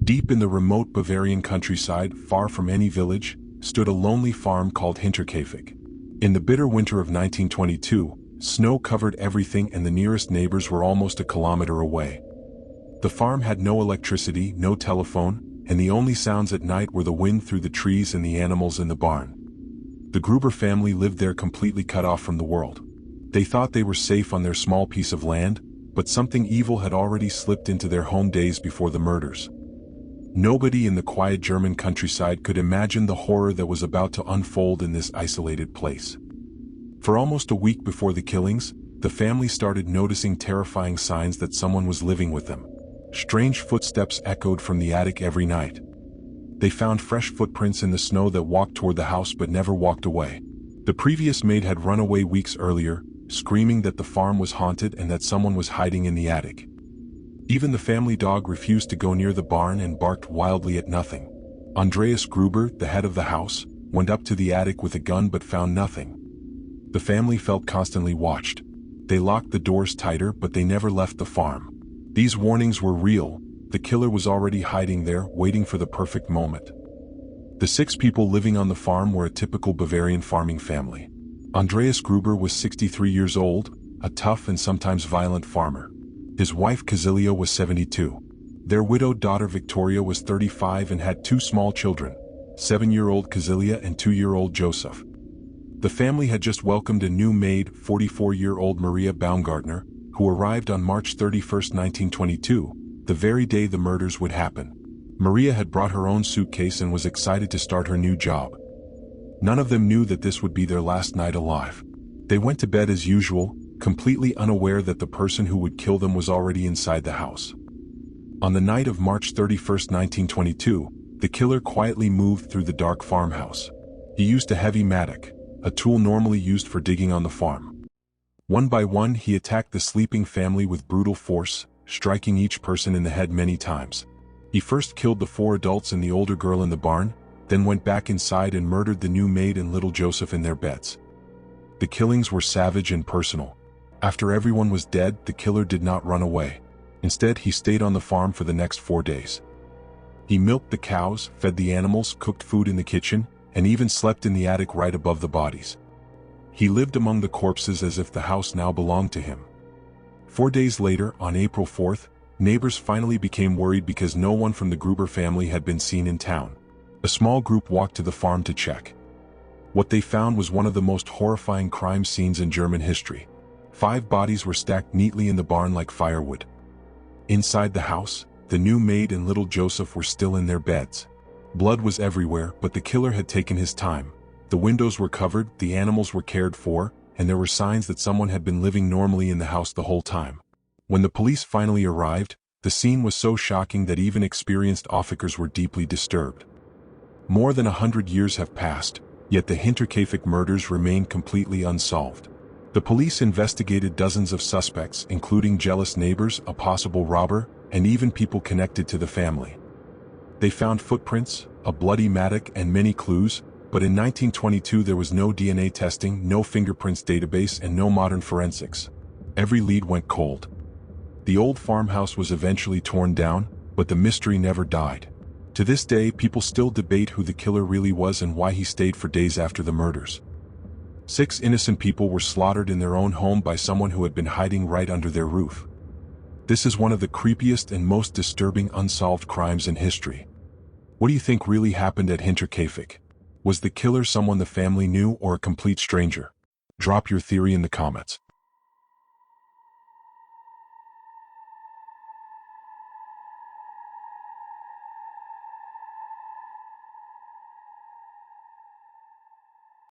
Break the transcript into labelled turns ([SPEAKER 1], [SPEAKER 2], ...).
[SPEAKER 1] Deep in the remote Bavarian countryside, far from any village, stood a lonely farm called Hinterkaifeck. In the bitter winter of 1922, snow covered everything and the nearest neighbors were almost a kilometer away. The farm had no electricity, no telephone, and the only sounds at night were the wind through the trees and the animals in the barn. The Gruber family lived there completely cut off from the world. They thought they were safe on their small piece of land, but something evil had already slipped into their home days before the murders. Nobody in the quiet German countryside could imagine the horror that was about to unfold in this isolated place. For almost a week before the killings, the family started noticing terrifying signs that someone was living with them. Strange footsteps echoed from the attic every night. They found fresh footprints in the snow that walked toward the house but never walked away. The previous maid had run away weeks earlier, screaming that the farm was haunted and that someone was hiding in the attic. Even the family dog refused to go near the barn and barked wildly at nothing. Andreas Gruber, the head of the house, went up to the attic with a gun but found nothing. The family felt constantly watched. They locked the doors tighter but they never left the farm. These warnings were real. The killer was already hiding there, waiting for the perfect moment. The 6 people living on the farm were a typical Bavarian farming family. Andreas Gruber was 63 years old, a tough and sometimes violent farmer. His wife Kazilia was 72. Their widowed daughter Victoria was 35 and had 2 small children, 7-year-old Kazilia and 2-year-old Joseph. The family had just welcomed a new maid, 44-year-old Maria Baumgartner, who arrived on March 31, 1922, the very day the murders would happen. Maria had brought her own suitcase and was excited to start her new job. None of them knew that this would be their last night alive. They went to bed as usual, completely unaware that the person who would kill them was already inside the house. On the night of March 31, 1922, the killer quietly moved through the dark farmhouse. He used a heavy mattock, a tool normally used for digging on the farm. One by one he attacked the sleeping family with brutal force, striking each person in the head many times. He first killed the 4 adults and the older girl in the barn, then went back inside and murdered the new maid and little Joseph in their beds. The killings were savage and personal. After everyone was dead, the killer did not run away. Instead, he stayed on the farm for the next 4 days. He milked the cows, fed the animals, cooked food in the kitchen, and even slept in the attic right above the bodies. He lived among the corpses as if the house now belonged to him. 4 days later, on April 4th, neighbors finally became worried because no one from the Gruber family had been seen in town. A small group walked to the farm to check. What they found was one of the most horrifying crime scenes in German history. 5 bodies were stacked neatly in the barn like firewood. Inside the house, the new maid and little Joseph were still in their beds. Blood was everywhere, but the killer had taken his time. The windows were covered, the animals were cared for, and there were signs that someone had been living normally in the house the whole time. When the police finally arrived, the scene was so shocking that even experienced officers were deeply disturbed. More than 100 years have passed, yet the Hinterkaifeck murders remain completely unsolved. The police investigated dozens of suspects, including jealous neighbors, a possible robber, and even people connected to the family. They found footprints, a bloody mattock, and many clues, but in 1922 there was no DNA testing, no fingerprints database, and no modern forensics. Every lead went cold. The old farmhouse was eventually torn down, but the mystery never died. To this day, people still debate who the killer really was and why he stayed for days after the murders. 6 innocent people were slaughtered in their own home by someone who had been hiding right under their roof. This is one of the creepiest and most disturbing unsolved crimes in history. What do you think really happened at Hinterkaifeck? Was the killer someone the family knew or a complete stranger? Drop your theory in the comments.